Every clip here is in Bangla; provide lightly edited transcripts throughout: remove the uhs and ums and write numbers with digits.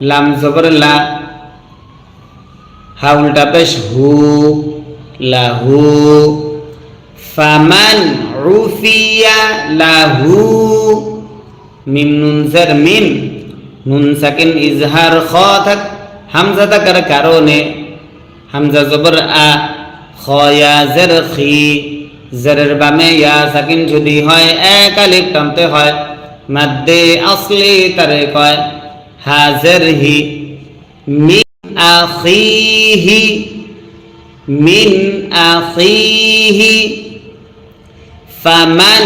লাম জবর লা, হা উল্টা পেশ হু, লাহু। ফামান উফিয়া লাহু, মিম নুন জের মিম, নুন সাকিন ইজহার খ থাক হামজা থাকার কারণে হামজা জবর আ, খ ইয়া জের খি, জেরের বামে ইয়া সাকিন যদি হয় এক আলিফ টানতে হয়, মাদ্দে আসলি তারে কয় হাজের হি। মিন আখিহি, মিন আখিহি। ফামান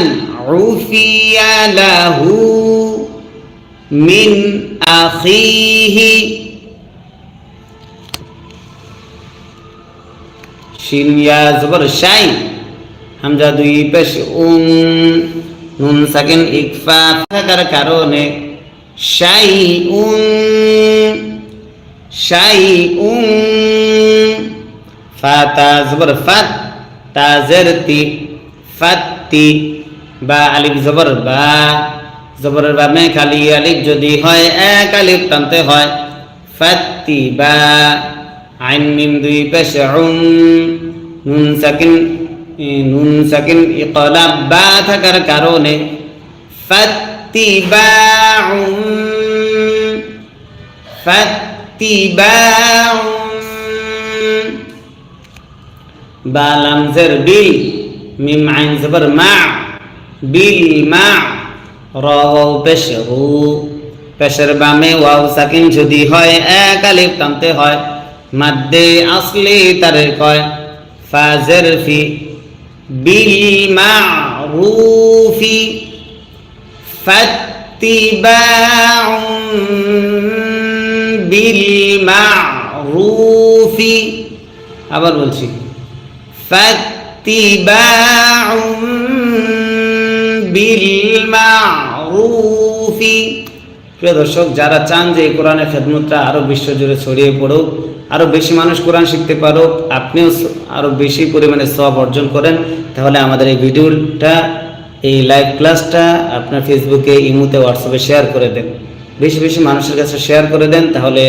উফিয়া লাহু মিন আখিহি। শিন ইয়া জবর শাই, হামজা দুই পেশ উম, নুন সাকিন ইকফা থাকার কারণে শাই উম, শাই উম। ফা তা জবর ফাত, তা জের তি, ফাত্তি। বা আলিফ জবর বা, জবরের বামে খালি আলিফ যদি হয় এক আলিফ টানতে হয়, ফাত্তি বা। আইন মিম দুই পেশ উম, নুন সাকিন ইকলাব বা থাকার কারণে ফাত্তিবাউম, ফাত্তিবাউম। বা লাম জের বিল, মিম আইন জবর মা, বিল মা। র ওয়াও পেশ রু, পেশের বামে ওয়াও সাকিন যদি হয় এক আলিফ টানতে হয়, মাদ্দে আসলি তারে কয় ফাজের ফি, বিল মারুফি। ফাত্তিবাউম বিল মারুফি। আবার বলছি, ফাত্তিবাউম বিল মারুফি। প্রিয় দর্শক, যারা চান যে এই কোরআনের খেদমতটা আরো বিশ্বজুড়ে ছড়িয়ে পড়ুক, আরো বেশি মানুষ কোরআন শিখতে পারুক, আপনিও আরো বেশি পরিমাণে সওয়াব অর্জন করেন, তাহলে আমাদের এই ভিডিওটা, এই লাইভ ক্লাসটা আপনার ফেসবুকে, ইমোতে, হোয়াটসঅ্যাপে শেয়ার করে দেন। বেশি বেশি মানুষের কাছে শেয়ার করে দেন, তাহলে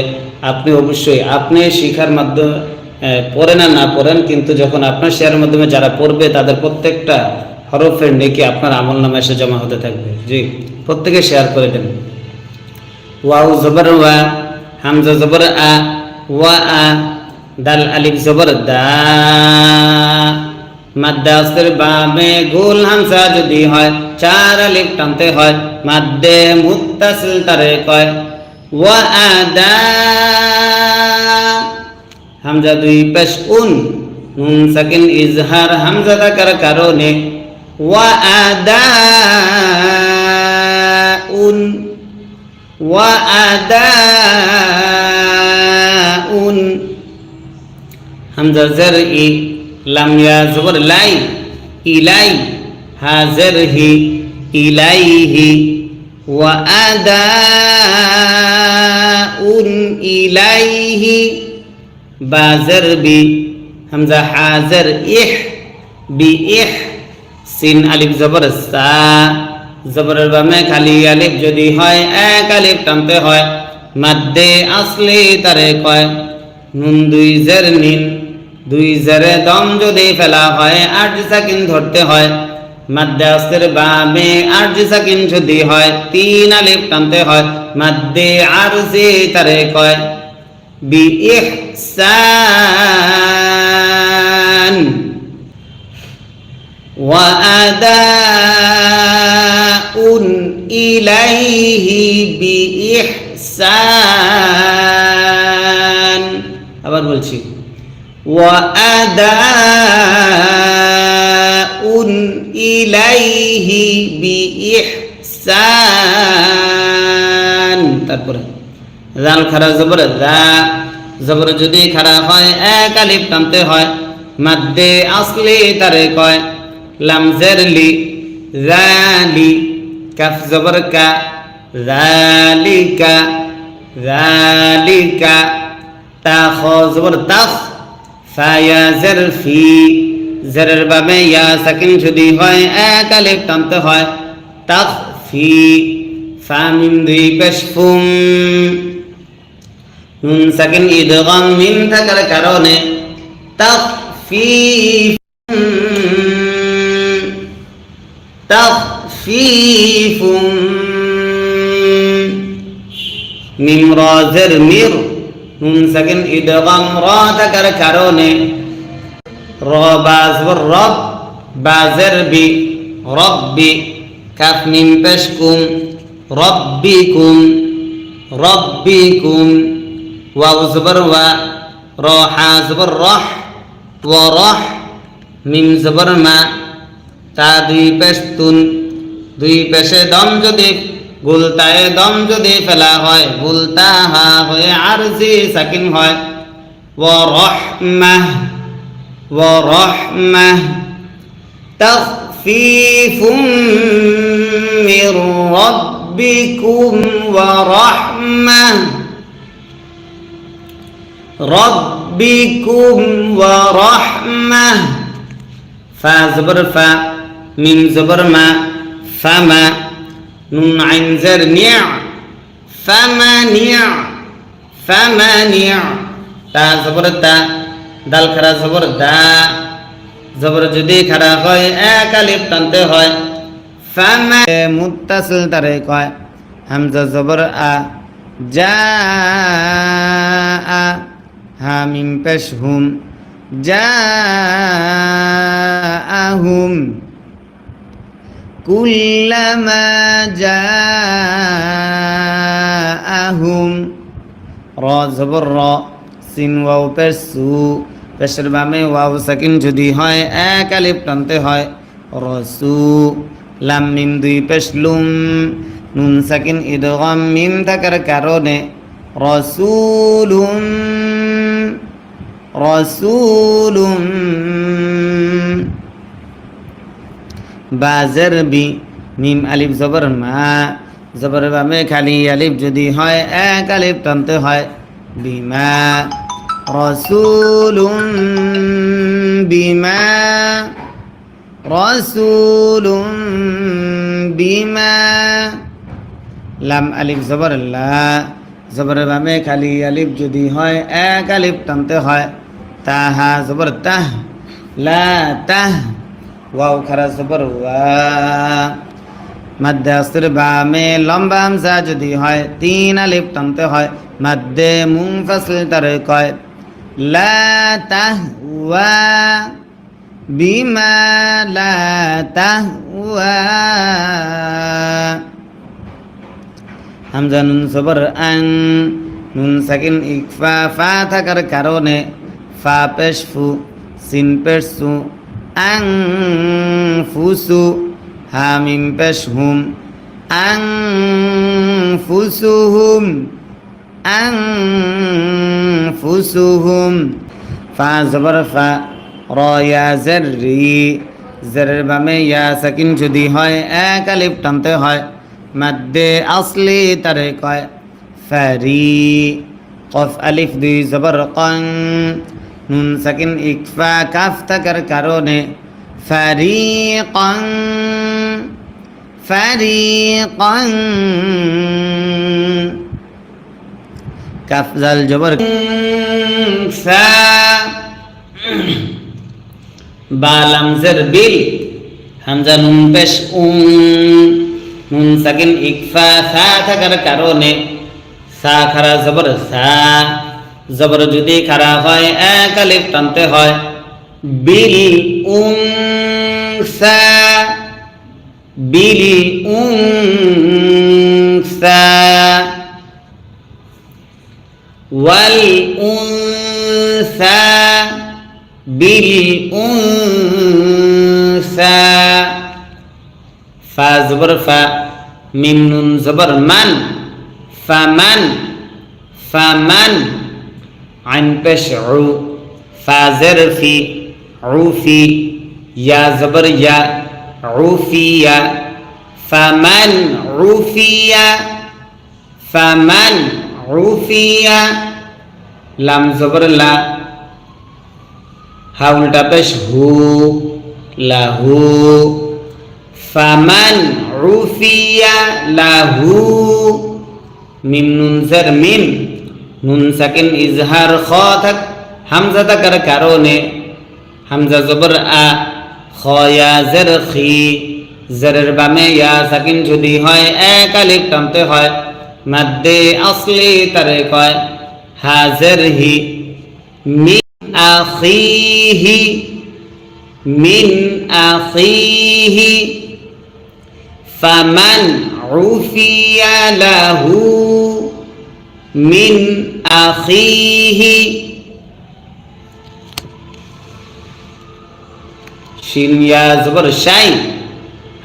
আপনি অবশ্যই, আপনি শিখার মাধ্যমে পড়েন আর না পড়েন, কিন্তু যখন আপনার শেয়ারের মাধ্যমে যারা পড়বে তাদের প্রত্যেকটা হরফের নেকি আপনার আমলনামায় এসে জমা হতে থাকবে। জি, প্রত্যেকে শেয়ার করে দেন। ওয়াও জবর ওয়া, হামজা জবর আ, ওয়া আ। দাল আলিফ জবর দা, মাদ্দে আসলের বামে গোল হামজা যদি হয় চার আলিফ টানতে হয়, মাদ্দে মুত্তাসিল তারে কয় ওয়া আদা। হামজা দুই পেশ উন, নুন সাকিন ইজহার হামজা থাকার কারণে ওয়া আদা উন, ওয়া আদা উন। হামজা জের ই, লাম ইয়া জবর লাই, ইলাই। হাজের হি, ইলাইহি। ওয়া আদা উন ইলাইহি। বাজের বি, হামজা হাজের ইহ, বি ইহ। সিন আলিফ জবর সা, জবরের বামে খালি আলিফ যদি হয় এক আলিফ টানতে হয়, মাদ্দে আসলি তারে কয় নুন দুই জের নিন, দুই জেরে দম যদি ফেলা হয় আরজি সাকিন ধরতে হয়, মাদ্দে আসলের বামে আরজি সাকিন যদি হয় তিন আলিফ টানতে হয়, মাদ্দে আরজি তারে কয় বি ইহসান। ওয়া আদাউন ইলাইহি বি ইহসান। আবার বলছি, ওয়া আদাউন ইলাইহি বি ইহসান। তারপরে জাল খারা জবর দা, জবর যদি খারা হয় এক আলিফ টানতে হয়, মাদ্দে আসলি তারে কয় লাম জের লি, জালি। কাফ জবর কা, জালিকা, জালিকা। তা খ জবর তাখ, ফা ইয়া জের ফি, জেরের বামে ইয়া সাকিন যদি হয় এক আলিফ টানতে হয়, তাখ ফি। ফা মিম দুই পেশ ফুম, নুন সাকিন ইদগাম মিম থাকার কারণে তাখফিফ তাখফিফুম মিম রা জের মির নুন সাকিন ইদগাম রা থাকার কারণে র বা জবর রব বা জের বি রব্বি কাফ মিম পেশ কুম রব্বিকুম রব্বিকুম ওয়াও জবর ওয়া র হা জবর রহ ওয়া রহ মিম জবর মা তা দুই পেশ তুন দুই পেশে দম যদি গুলতায় দম যদি ফেলা হয় গুলতা হা হয়ে আরজি সাকিন হয় ওয়া রহমাহ ওয়া রহমাহ তাখফিফুম মির রাব্বিকুম ওয়া রাহমাহ রাব্বিকুম ওয়া রাহমাহ ফা জবর ফা মিম জবর মা ফামা নুন আইন জের নিয়া ফামানিয়া ফামানিয়া তা জবর তা দাল খারা জবর দা জবর যদি খারা হয় এক আলিফ টানতে হয় ফামা মুত্তাসিল তারে কয় হামজা জবর আ জা আ হা মিম পেশ হুম জা আহুম কুল্লামা জা আহুম র জবর র সিন ওয়াও পেশ সু পেশের বামে ওয়াও সাকিন যদি হয় এক আলিফ টানতে হয় রসু লাম মিম দুই পেশ লুম নুন সাকিন ইদগাম মিম থাকার কারণে রসুলুম রসুলুম বাজের বি মিম আলিফ জবর মা জবর বামে খালি আলিফ যদি হয় এক আলিফ টানতে হয় বিমা রসুলুম বিমা রসুলুম বিমা লাম আলিফ জবর লা জবর বামে খালি আলিফ যদি হয় এক আলিফ টানতে হয় তাহা জবর তাহ লা তাহ ওয়াও খারা জবর ওয়া মাদ্দে আসর বামে লম্বা হামজা যদি হয় তিন আলিফ টানতে হয় মাদ্দে মুনফাসিল তারে কয় লা তাহওয়া বিমা লা তাহওয়া হামজা নুন জবর আন নুন সাকিন ইকফা ফা থাকার কারণে ফা পেশ ফু সিন পেশ সু আং ফুসু হা মিম পেশ হুম আং ফুসুহুম আং ফুসুহুম ফা জবর ফা র ইয়া জের রি জেরের বামে ইয়া সাকিন যদি হয় এক আলিফ টানতে হয় মাদ্দে আসলি তারে কয় ফারি কফ আলিফ দুই জবর কং নুন সাকিন ইকফা কাফ থাকার কারণে ফারিকান ফারিকান কাফ জাল জবর ফা বা লাম জের বিল হামজা নুন পেশ নুন সাকিন ইকফা সা থাকার কারণে সা খারা জবর সা জবর যদি খারা হয় এক আলিফ টানতে হয় বিল উনসা বিল উনসা ওয়াল উনসা বিল উনসা ফা জবর ফা মিম নুন জবর মান ফামান ফামান আইন পেশ উ ফা জের ফি উফি ইয়া জবর ইয়া উফিয়া ফামান উফিয়া ফামান উফিয়া লাম জবর লা হা উল্টা পেশ হু লাহু ফামান উফিয়া লাহু মিম নুন জের মিন নুন সাকিন ইজহার খ থাক হামজা থাকার কারণে হামজা জবর আ খ ইয়া জের খি জেরের বামে ইয়া সাকিন যদি হয় এক আলিফ টানতে হয় মাদ্দে আসলি তারে কয় হাজের হি মিন আখিহি মিন আখিহি ফামান উফিয়া লাহু মিন আখিহি শিন ইয়া জবর শাই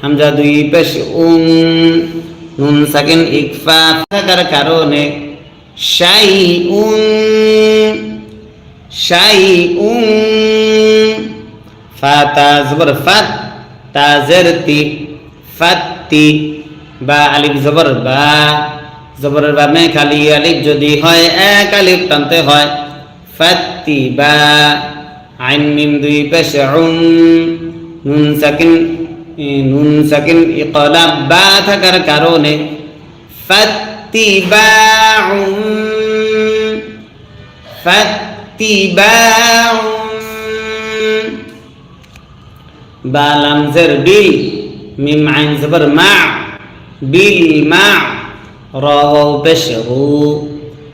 হামজা দুই পেশ নুন সাকিন ইকফা থাকার কারণে শাইউন ফাতা জবর ফাত তাজের তি ফাত্তি বা আলিফ জবর বা জবরের বামে খালি আলিফ যদি হয় এক আলিফ টানতে হয় ফাত্তি বা আইন মিম দুই পেশ নুন সাকিন ইকলাব বা থাকার কারণে ফাত্তিবাউন বা লামজের বিল মিম আইন জবর মা বিল মা র ওয়াও পেশ রু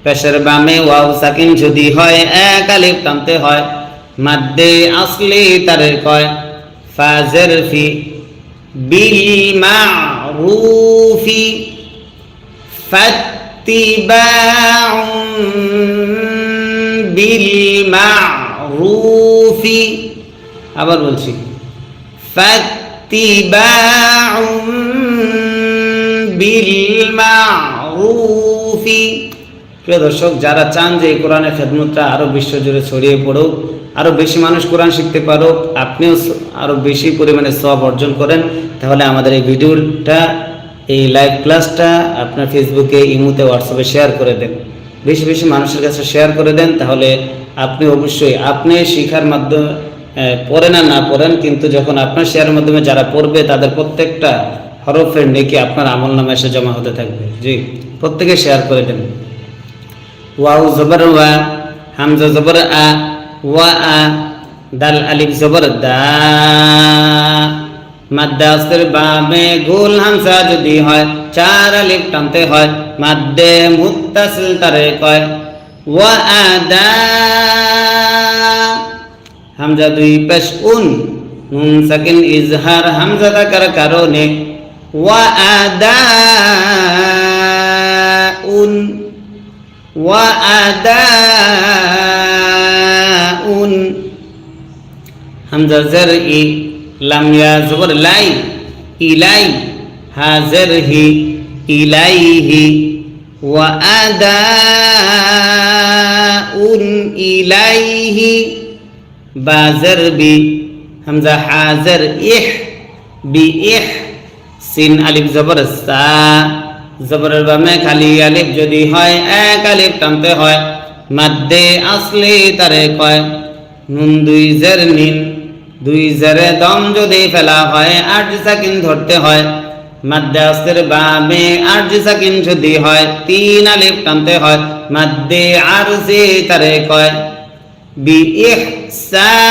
পেশের বামে ওয়াও সাকিন যদি হয় এক আলিফ টানতে হয় মাদ্দে আসলি তারে কয় ফাজের ফি বিল মারুফি ফাত্তিবাউন বিল মারুফি আবার বলছি ফাত্তিবাউন বিল মারুফি। প্রিয় দর্শক, যারা চান যে এই কোরআনের খেদমতটা আরো বিশ্বজুড়ে ছড়িয়ে পড়ুক, আরো বেশি মানুষ কোরআন শিখতে পারুক, আপনিও আরো বেশি পরিমাণে সওয়াব অর্জন করেন, তাহলে আমাদের এই ভিডিওটা, এই লাইভ ক্লাসটা আপনার ফেসবুকে, ইমোতে, হোয়াটসঅ্যাপে শেয়ার করে দেন, বেশি বেশি মানুষের কাছে শেয়ার করে দেন। তাহলে আপনি অবশ্যই, আপনি শিখার মাধ্যমে পড়েন আর না পড়েন, কিন্তু যখন আপনার শেয়ারের মাধ্যমে যারা পড়বে তাদের প্রত্যেকটা হরফের নেকি আপনার আমল নামে এসে জমা হতে থাকবে। জি, প্রত্যেকে শেয়ার করে দেন। ওয়াও জবর ওয়া, হামজা জবর আ, ওয়া আ, দাল আলিফ জবর দা, মাদ্দে আসর বামে গোল হামজা যদি হয় চার আলিফ টানতে হয়, মাদ্দে মুত্তাসিল তারে কয় ওয়া আদা, হামজা দুই পেশ উন, নুন সাকিন ইজহার হামজা থাকার কারণে ওয়া আদা উন, ওয়া আদা উন, হামজা জের ই, লাম ইয়া জবর লাই, ইলাই, হাজের হি, ইলাইহি, ওয়া আদা উন ইলাইহি, বাজের বি, হামজা হাজের ইহ, বি ইহ, সিন আলিফ জবর সা, জবরের বামে খালি আলিফ যদি হয় এক আলিফ টানতে হয়, মাদ্দে আসলি তারে কয় নুন দুই জের নিন, দুই জেরে দম যদি ফেলা হয় আট সাকিন ধরতে হয়, মাদ্দে আসর বামে আট সাকিন যদি হয় তিন আলিফ টানতে হয়, মাদ্দে আরজি তারে কয় বি ইহসান,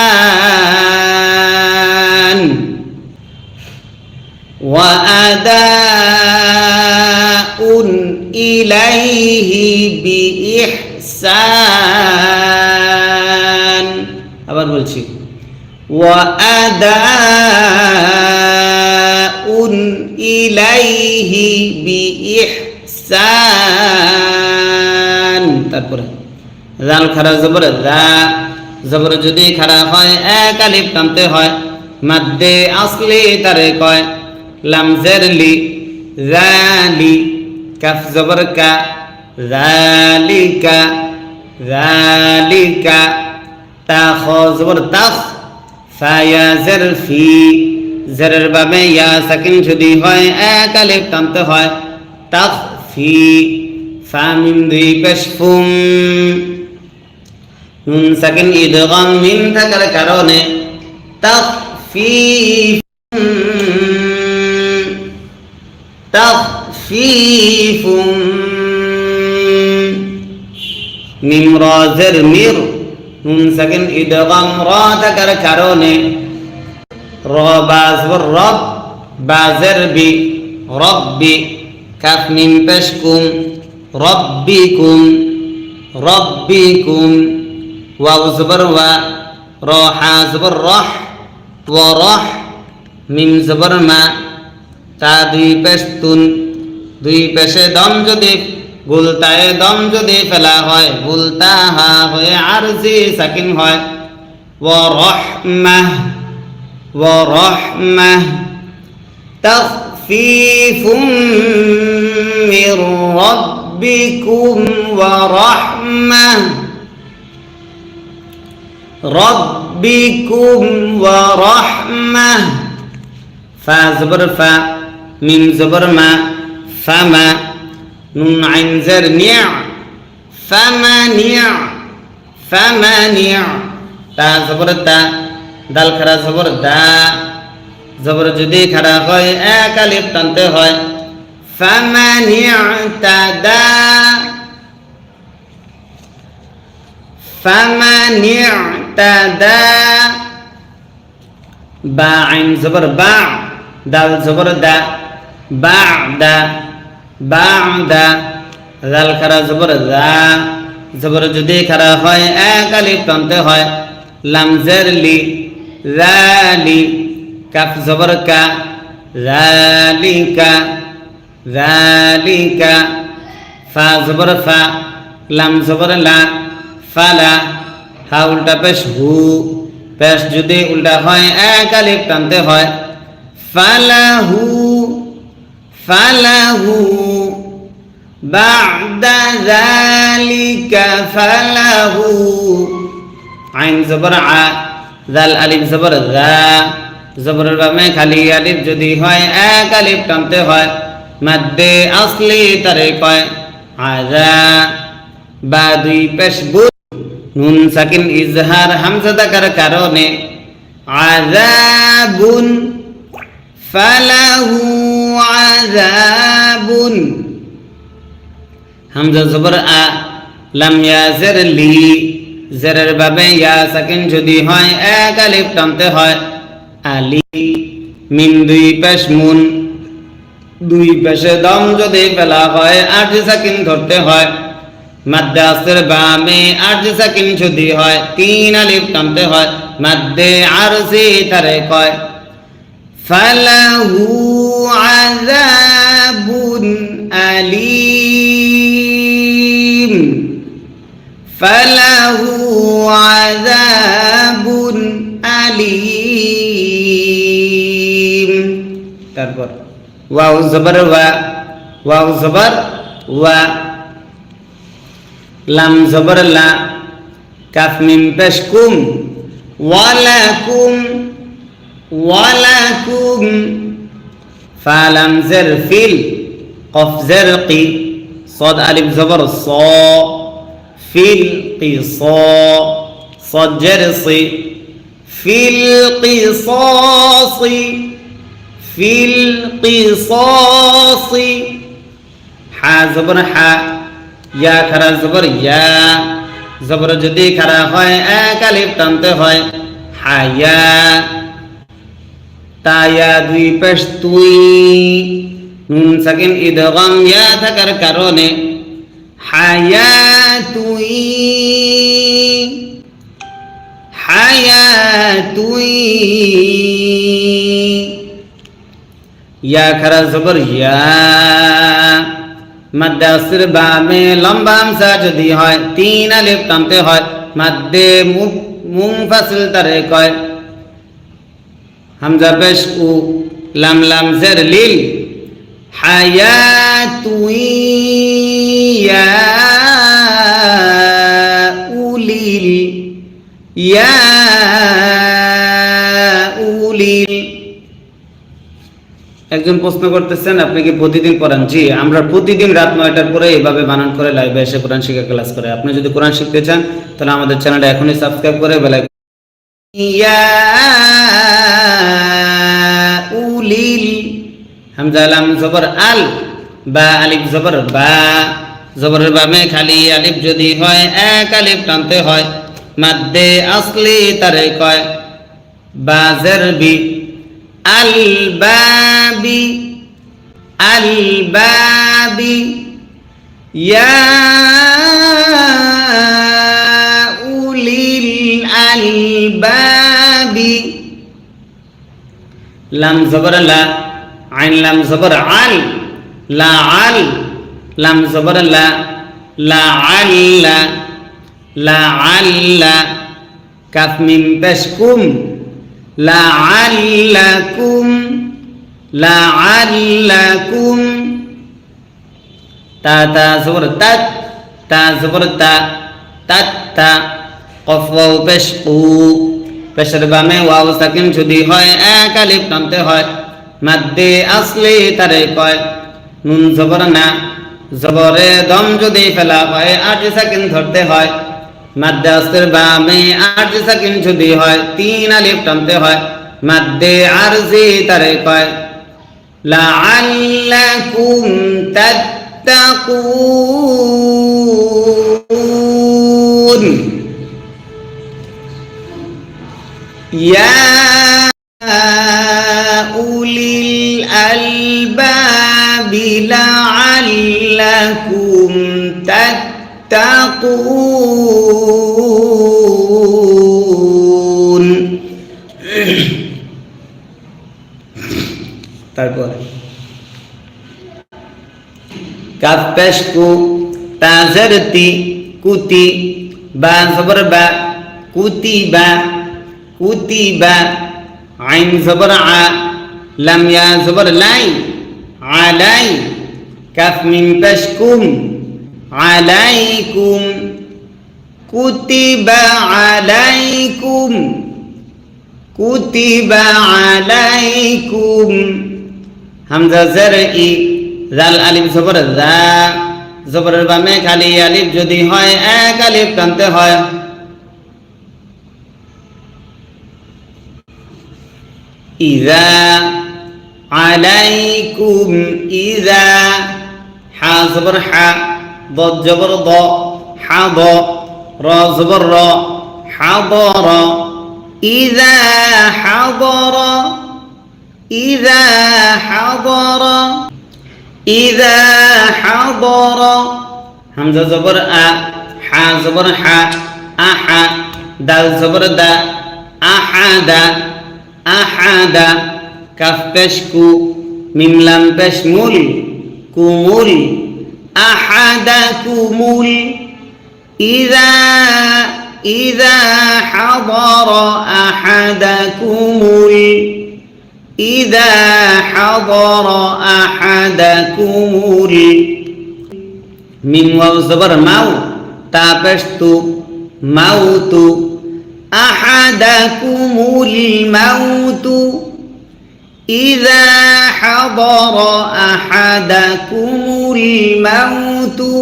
ওয়া আদাউন ইলাইহি বি ইহসান। আবার বলছি, ওয়া আদাউন ইলাইহি বি ইহসান। তারপরে জাল খারা জবর দা, জবর যদি খারা হয় এক আলিফ টানতে হয়, মাদ্দে আসলি তারে কয় লাম জের লি, জালি, কাফ জবর কা, জালিকা, জালিকা, তা খ জবর তাখ, ফা ইয়া জের ফি, জেরের বামে ইয়া সাকিন যদি হয় এক আলিফ টানতে হয়, তাখ ফি, ফা মিম দুই পেশ ফুম, নুন সাকিন ইদগাম মিম থাকার কারণে তাখফীফুম, মিম রাজের মির নুন সাকিন ইদগাম রা থাকার কারণে র বাজবর রব বাজের বি রব্বি কাফ মিম পেশ কুম রব্বিকুম রব্বিকুম ওয়াও জবর ওয়া র হা জবর রহ ওয়া রহ মিম জবর মা তা দুই পেশ তুন দুই পেশে দম যদি গুলতায় দম যদি ফেলা হয় গুলতা হা হয়ে আরজি সাকিন হয় ওয়া রাহমাহ ওয়া রাহমাহ তাখফীফুম মির রাব্বিকুম ওয়া রাহমাহ রাব্বিকুম ওয়া রাহমাহ ফা জবর ফা মিম জবর মা ফামা নুন আইন জের নিয়া ফামানিয়া ফামানিয়া তা জবর তা দাল খারা জবর দা জবর যদি খারা হয় এক আলিফ টানতে হয় ফামানিয়া তা দা ফামানিয়া তা দা বা আইন জবর বা দাল জবর দা বা'দা বা'দা জাল খারা জবর দা জবর যদি খারা হয় এক আলিফ টানতে হয় লাম জের লি জালি কাফ জবর কা জালিকা জালিকা ফা জবর ফা লাম জবর লা ফালা হা উল্টা পেশ হু পেশ যদি উল্টা হয় এক আলিফ টানতে হয় ফালাহু ফালাহু বা'দা যালিকা ফালাহু আইন জবর আ জাল আলিফ জবর যা জবরের বামে খালি আলিফ যদি হয় এক আলিফ টানতে হয় মাদ্দে আসলি তারে কয় আযা বা দুই পেশ গুণ নুন সাকিন ইজহার হামজা থাকার কারণে আযাবুন ফালাহু আযাবুন হামজা জবর আ লাম ইয়া জের লি জেরের বাবে ইয়া সাকিন যদি হয় এক আলিফ টানতে হয় আলি মিম দুই পেশ মুন দুই পেশে দম যদি ফেলা হয় আরজি সাকিন ধরতে হয় মাদ্দে আসর বামে আরজি সাকিন যদি হয় তিন আলিফ টানতে হয় মাদ্দে আরজি তারে কয় ফালাহু আযাবুন আলীম ফালাহু আযাবুন আলীম তারপর ওয়াও জবর ওয়া ওয়াও জবর ওয়া লাম জবর লা কাফ মিম পেশ কুম ওয়ালাকুম ওয়ালাকুম ফা লাম জের ফিল কফ জের কি صاد আলিফ জবর স ফিল কিস صاد জের সি ফিল কিসাস ফিল কিসাস হা জবর হা ইয়া খারা জবর ইয়া জবর যদি খারা হয় এক আলিফ টানতে হয় হায়া তায়া দুই পেশ তুই নুন সাকিন ইদগাম ইয়া থাকার কারণে হায়া তুই হায়া তুই ইয়া খারা জবর ইয়া মাদ্দে আসর বামে লম্বা হামজা যদি হয় তিন আলিফ টানতে হয় মাদ্দে মুনফাসিল তারে কয় হামজা পেশ উ লাম লাম জের লিল হায়াতুই ইয়া উলিল ইয়া উলিল একজন প্রশ্ন করতেছেন আপনি কি প্রতিদিন পড়ান? জি, আমরা প্রতিদিন রাত 9টার পরে এইভাবে বানান করে লাইভে এসে কোরআন শিক্ষা ক্লাস করে। আপনি যদি কোরআন শিখতে চান তাহলে আমাদের চ্যানেলটা এখনই সাবস্ক্রাইব করে বেল আইকন ইয়া উলিল হামজা লাম জবর আল বা আলিফ জবর বা জবরের বামে খালি আলিফ যদি হয় এক আলিফ টানতে হয় মাদ্দে আসলি তারে কয় বা জের বি আল বাবি আল বাবি ইয়া উলিল আলবাবি লাম জবর লা আইন লাম জবর আল লা আল লাম জবর লা লা আল্লা লা আল্লা কাফ মিম পেশ কুম লা আল্লাকুম লা আল্লাকুম তা তা জবর তাত তা জবর তা তাত তা কফ ওয়াও পেশ কু পেশের বামে ওয়াও সাকিন যদি হয় এক আলিফ টানতে হয় মাদ্দে আসলি তারে কয় নুন জবর না জবরে দম যদি ফেলা হয় 8 সেকেন্ড ধরতে হয় মাদ্দে আসলির বামে 8 সেকেন্ড যদি হয় 3 আলিফ টানতে হয় মাদ্দে আরজি তারে কয় লাআল্লাকুম তাত্তাকুন ইয়া উলিল আলবাবি লাআল্লাকুম তাত্তাকুন তারপর কাফ পেশ কু তা জের তি কুতি বা জবর বা কুতিবা কুতিবা আইন জবর আ লাম ইয়া জবর লাই আলাই কাফ মিম পেশ কুম আলাইকুম কুতিবা আলাইকুম কুতিবা আলাইকুম হামজা জের ই জাল আলিফ জবর যা জবরের বামে খালি আলিফ যদি হয় এক আলিফ টানতে হয় ইযা আলাইকুম ইযা হা জবর হা দ জবর দ হা দ র জবর র হাদর ইযা হাদর ইযা হাদর ইযা হাদর হামজা জবর আ হা জবর হা আহা দাল জবর দা আহাদা আহাদা কাফ পেশ কু মিম লাম পেশ মুল কুমুল আহাদা কুমুল ইযা ইযা হাদর আহাদাকুমুল ইযা হাদর আহাদাকুমুল মিম ওয়াও জবর মাউ তা পেশ তু মাউতু আহাদাকুমুল মাউতু ইযা হাদর আহাদাকুমুল মাউতু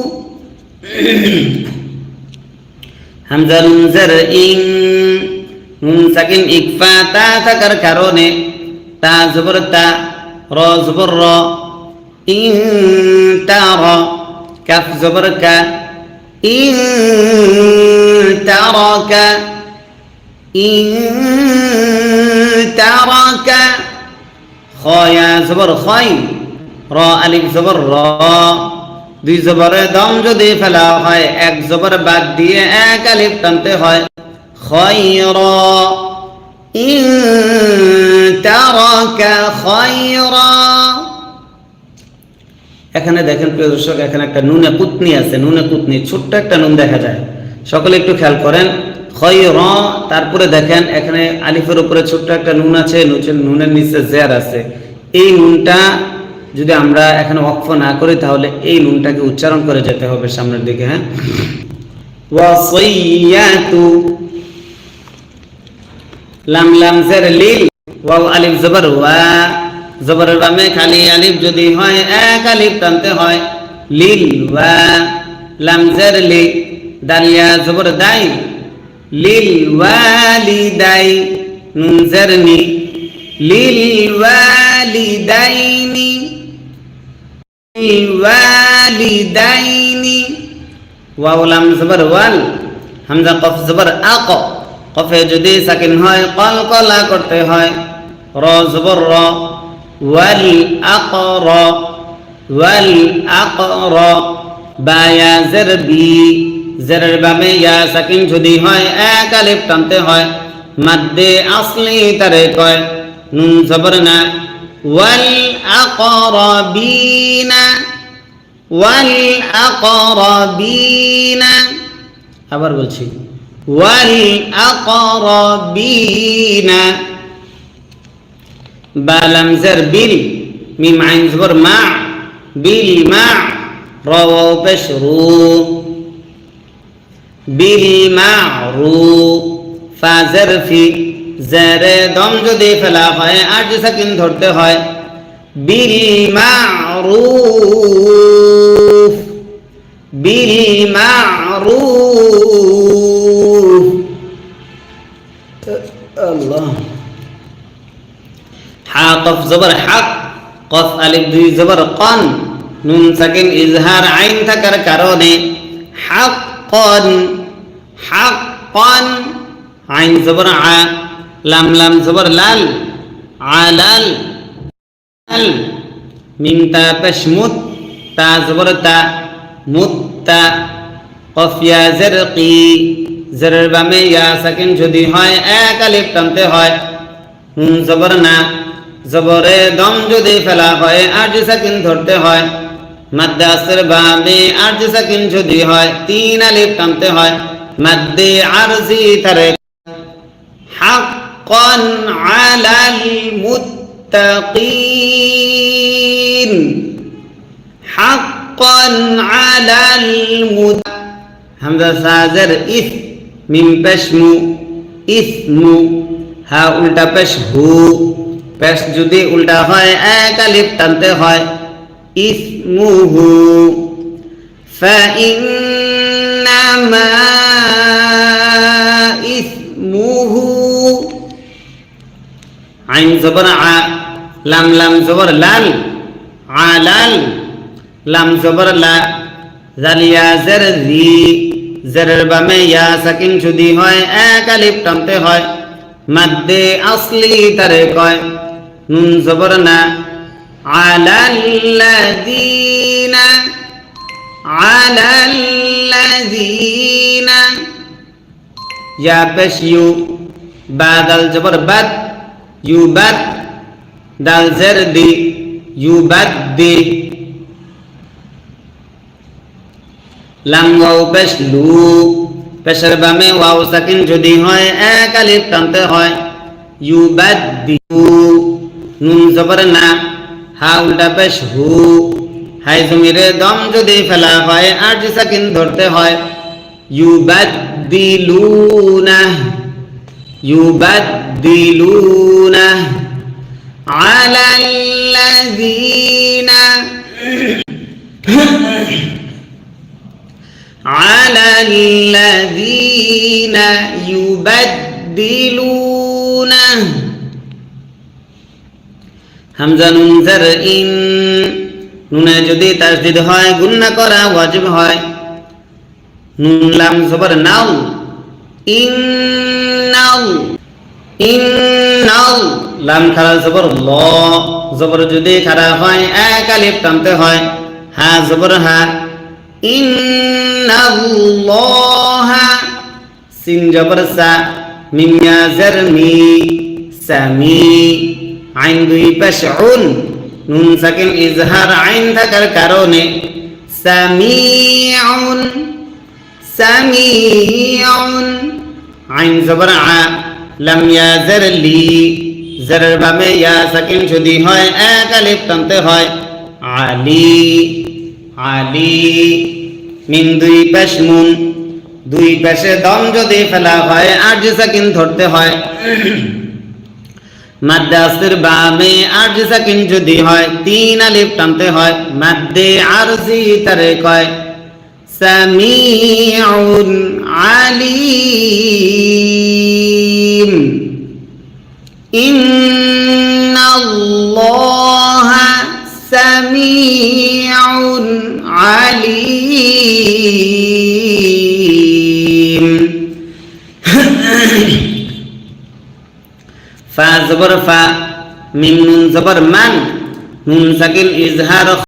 হামজা নুন জের ইং নুন সাকিন ইকফা তা থাকার কারণে তা জবর তা র জবর র ইন তারা কাফ জবর কা ইন তারাকা ইন তারাকা খয়া জবর খয় র আলিফ জবর র দুই জবরে দম যদি ফেলা হয় এক জবর বাদ দিয়ে এক আলিফ টানতে হয় খয়রা ইন তারাকা খয়রা এখানে দেখেন প্রিয় দর্শক এখানে একটা নুনে কুতনি আছে নুনে কুতনি ছোট্ট একটা নুন দেখা যায় সকলে একটু খেয়াল করেন খয়রা তারপরে দেখেন এখানে আলিফের উপরে ছোট্ট একটা নুন আছে নুনের নিচে জের আছে এই নুনটা যদি আমরা এখানে ওয়াকফ না করি তাহলে এই নুনটাকে উচ্চারণ করে যেতে হবে সামনের দিকে হ্যাঁ ওয়াসাইয়াতু লাম লাম জের লিল ওয়াও আলিফ জবর ওয়া জবরের বামে খালি আলিফ যদি হয় এক আলিফ টানতে হয় লিল ওয়া লাম জের লি দাল ইয়া জবর দাই লিল ওয়ালিদাই নুন জের নি লিল ওয়ালিদাইনি ওয়ালিদাইনি ওয়াও লাম জবর ওয়াল হামজা কফ জবর আক কফে যদি সাকিন হয় কলকলা করতে হয় র জবর র ওয়াল আকর ওয়াল আকর বা ইয়া জের বি জেরের বামে ইয়া সাকিন যদি হয় এক আলিফ টানতে হয় মাদ্দে আসলি তারে কয় নুন জবর না ওয়াল আকরাবিনা ওয়াল আকরাবিনা আবার বলছি ওয়াল আকরাবিনা বা লাম জের বিল মিম আইন জবর মা বিল মা র ওয়াও পেশ রু বিল মা'রুফ ফা জের ফি জেরে দম যদি ফেলা হয় আর যে সাকিন ধরতে হয় বিল মা'রুফ বিল মা'রুফ আল্লাহ হা কফ জবর হক কফ আলিফ দুই জবর কন নুন সাকিন ইজহার আইন থাকার কারণে হাক্কান হাক্কান আইন জবর আ লাম লাম জবর লাল আলাল আল মিম তা পেশ মুত তা জবর তা মুত্তা কফ ইয়া জের কি জেরের বামে ইয়া সাকিন যদি হয় এক আলিফ টানতে হয় নুন জবর না জবরে দম যদি ফেলা হয় আর যে সাকিন ধরতে হয় মাদ্দে আসর বামে আর যে সাকিন যদি হয় তিন আলিফ টানতে হয় মাদ্দে আরজি তারে হাক্কান আলাল মুত্তাকিন হাক্কান আলাল হামজা সাজের ইস মিম পেশ মু ইসমু হা উল্টা পেশ হু পেশ যদি উল্টা হয় এক আলিফ টানতে হয় ইসমুহু ফাইন্নামা ইসমুহু আইন জবর আ লাম লাম জবর লাল আলাল লাম জবর লা জালিয়া জের জি জেরের বামে ইয়া সাকিন যদি হয় এক আলিফ টানতে হয় মাদ্দে আসলি তারে কয় নুন জবর না আলাল্লাযীনা আলাল্লাযীনা ইয়া পেশ ইউ বা দাল জবর বাদ ইউ বাদ দাল জের দি ইউ বাদ দি লাম ওয়াও পেশ লু পেশের বামে ওয়াও সাকিন যদি হয় এক আলিফ টানতে হয় ইউ বাদ দি নুন জবর না হা উল্টা পেশ হু হাই জমিরে দম যদি ফেলা হয় আর যে সাকিন ধরতে হয় ইউবাদদিলুনা ইউবাদদিলুনা আলাল্লাযীনা আলাল্লাযীনা ইউবাদদিলুনা হামজা নুন জার ইন নুনে যদি তাসদীদ হয় গুন্না করা ওয়াজিব হয় নুন লাম জবর নাও ইন্নাল ইন্নাল লাম খারা জবর ল জবর যদি খারা হয় এক আলিফ টানতে হয় হা জবর হা ইন্নাল্লাহা সিন জবর সা মিম ইয়া জার মি সামি আইন দুই পেশ উন নুন সাকিন ইজহার আইন থাকার কারণে সামিউন সামিউন আইন জবর আ লাম ইয়া জার লি জারের বামে ইয়া সাকিন যদি হয় এক আলিফ টানতে হয় আলি আলি মিম দুই পেশ মুন দুই পেশে দম যদি ফেলা হয় আর যে সাকিন ধরতে হয় মাদ্দে আসর বামে আর যে সাকিন যদি হয় তিন আলিফ টানতে হয় মাদ্দে আরজি তারে কয় সামিউন আলিম ইন্নাল্লাহা সামিউন আলিম। ফা জবর ফা, মিম নুন জবর মান, নুন সাকিন ইজহার